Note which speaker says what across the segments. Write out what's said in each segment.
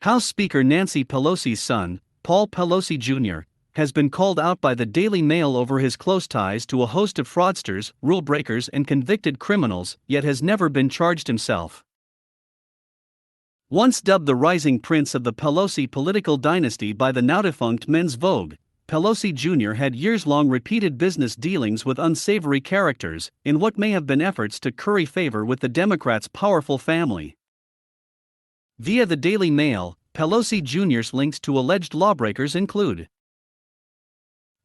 Speaker 1: House Speaker Nancy Pelosi's son, Paul Pelosi Jr., has been called out by the Daily Mail over his close ties to a host of fraudsters, rule breakers, and convicted criminals, yet has never been charged himself. Once dubbed the rising prince of the Pelosi political dynasty by the now-defunct Men's Vogue, Pelosi Jr. had years-long repeated business dealings with unsavory characters, in what may have been efforts to curry favor with the Democrats' powerful family. Via the Daily Mail, Pelosi Jr.'s links to alleged lawbreakers include: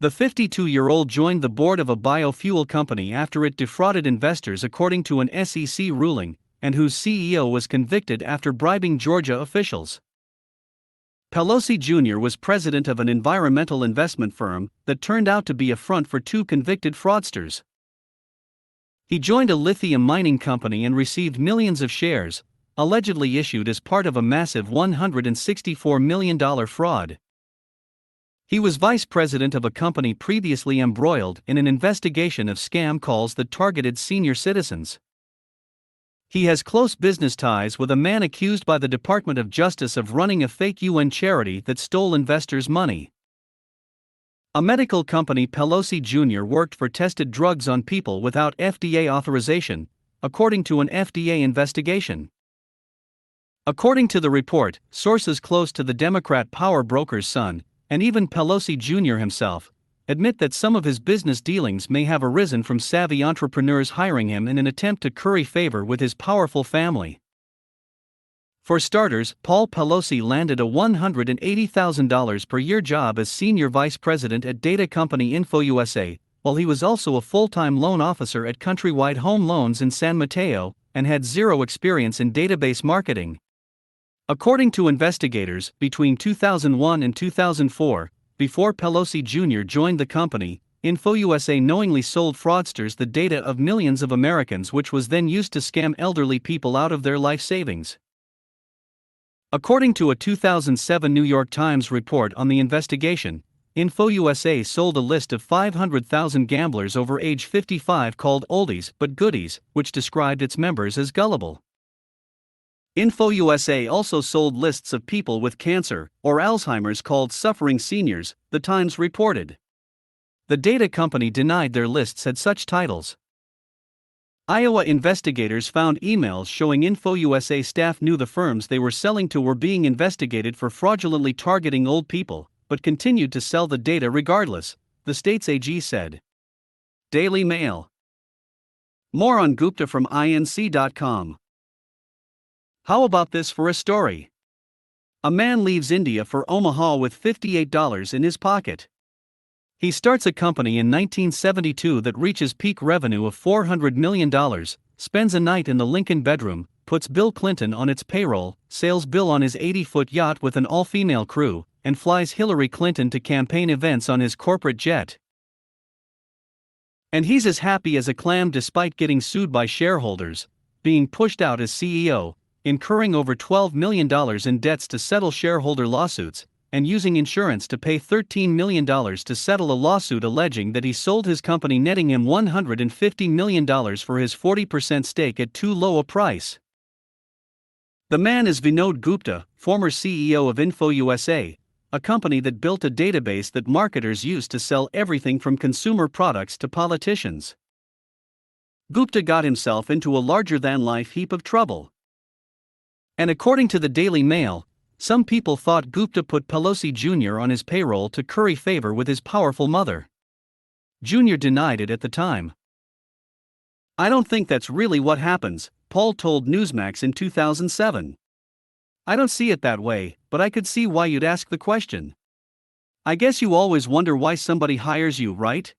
Speaker 1: the 52-year-old joined the board of a biofuel company after it defrauded investors according to an SEC ruling, and whose CEO was convicted after bribing Georgia officials. Pelosi Jr. was president of an environmental investment firm that turned out to be a front for two convicted fraudsters. He joined a lithium mining company and received millions of shares, allegedly issued as part of a massive $164 million fraud. He was vice president of a company previously embroiled in an investigation of scam calls that targeted senior citizens. He has close business ties with a man accused by the Department of Justice of running a fake UN charity that stole investors' money. A medical company Pelosi Jr. worked for tested drugs on people without FDA authorization, according to an FDA investigation. According to the report, sources close to the Democrat power broker's son, and even Pelosi Jr. himself, admit that some of his business dealings may have arisen from savvy entrepreneurs hiring him in an attempt to curry favor with his powerful family. For starters, Paul Pelosi landed a $180,000 per year job as senior vice president at data company InfoUSA, while he was also a full-time loan officer at Countrywide Home Loans in San Mateo, and had zero experience in database marketing. According to investigators, between 2001 and 2004, before Pelosi Jr. joined the company, InfoUSA knowingly sold fraudsters the data of millions of Americans, which was then used to scam elderly people out of their life savings. According to a 2007 New York Times report on the investigation, InfoUSA sold a list of 500,000 gamblers over age 55 called Oldies But Goodies, which described its members as gullible. InfoUSA also sold lists of people with cancer or Alzheimer's called suffering seniors, the Times reported. The data company denied their lists had such titles. Iowa investigators found emails showing InfoUSA staff knew the firms they were selling to were being investigated for fraudulently targeting old people, but continued to sell the data regardless, the state's AG said. Daily Mail. More on Gupta from INC.com. How about this for a story? A man leaves India for Omaha with $58 in his pocket. He starts a company in 1972 that reaches peak revenue of $400 million, spends a night in the Lincoln bedroom, puts Bill Clinton on its payroll, sails Bill on his 80-foot yacht with an all-female crew, and flies Hillary Clinton to campaign events on his corporate jet. And he's as happy as a clam despite getting sued by shareholders, being pushed out as CEO, incurring over $12 million in debts to settle shareholder lawsuits, and using insurance to pay $13 million to settle a lawsuit alleging that he sold his company netting him $150 million for his 40% stake at too low a price. The man is Vinod Gupta, former CEO of InfoUSA, a company that built a database that marketers used to sell everything from consumer products to politicians. Gupta got himself into a larger-than-life heap of trouble. And according to the Daily Mail, some people thought Gupta put Pelosi Jr. on his payroll to curry favor with his powerful mother. Jr. denied it at the time. I don't think that's really what happens, Paul told Newsmax in 2007. I don't see it that way, but I could see why you'd ask the question. I guess you always wonder why somebody hires you, right?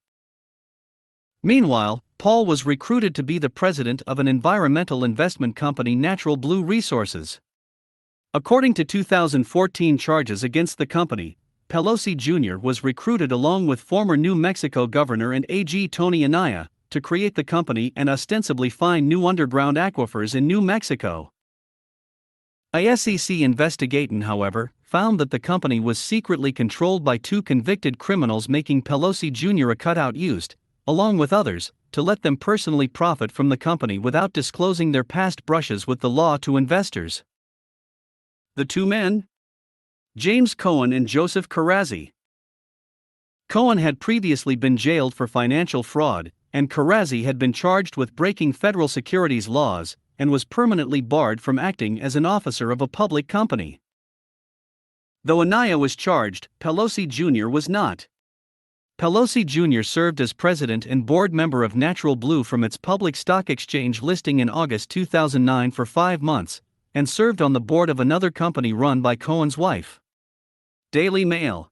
Speaker 1: Meanwhile, Paul was recruited to be the president of an environmental investment company, Natural Blue Resources. According to 2014 charges against the company, Pelosi Jr. was recruited along with former New Mexico governor and AG Tony Anaya to create the company and ostensibly find new underground aquifers in New Mexico. A SEC investigation, however, found that the company was secretly controlled by two convicted criminals, making Pelosi Jr. a cutout used, along with others, to let them personally profit from the company without disclosing their past brushes with the law to investors. The two men? James Cohen and Joseph Karazi. Cohen had previously been jailed for financial fraud, and Karazi had been charged with breaking federal securities laws and was permanently barred from acting as an officer of a public company. Though Anaya was charged, Pelosi Jr. was not. Pelosi Jr. served as president and board member of Natural Blue from its public stock exchange listing in August 2009 for 5 months, and served on the board of another company run by Cohen's wife. Daily Mail.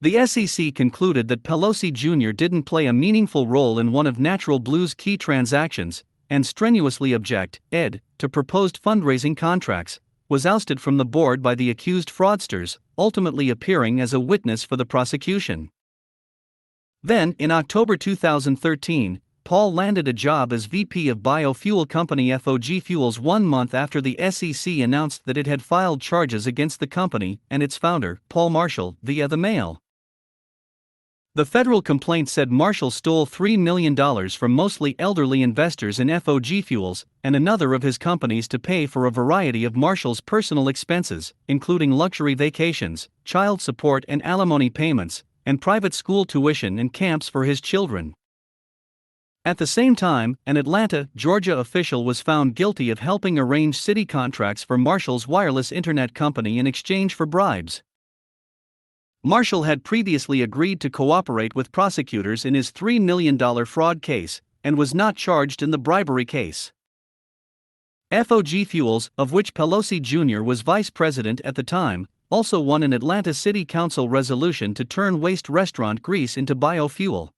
Speaker 1: The SEC concluded that Pelosi Jr. didn't play a meaningful role in one of Natural Blue's key transactions, and strenuously to proposed fundraising contracts, was ousted from the board by the accused fraudsters, ultimately appearing as a witness for the prosecution. Then, in October 2013, Paul landed a job as VP of biofuel company FOG Fuels 1 month after the SEC announced that it had filed charges against the company and its founder, Paul Marshall, via the mail. The federal complaint said Marshall stole $3 million from mostly elderly investors in FOG Fuels and another of his companies to pay for a variety of Marshall's personal expenses, including luxury vacations, child support and alimony payments, and private school tuition and camps for his children. At the same time, an Atlanta, Georgia official was found guilty of helping arrange city contracts for Marshall's wireless internet company in exchange for bribes. Marshall had previously agreed to cooperate with prosecutors in his $3 million fraud case, and was not charged in the bribery case. FOG Fuels, of which Pelosi Jr. was vice president at the time, also won an Atlanta City Council resolution to turn waste restaurant grease into biofuel.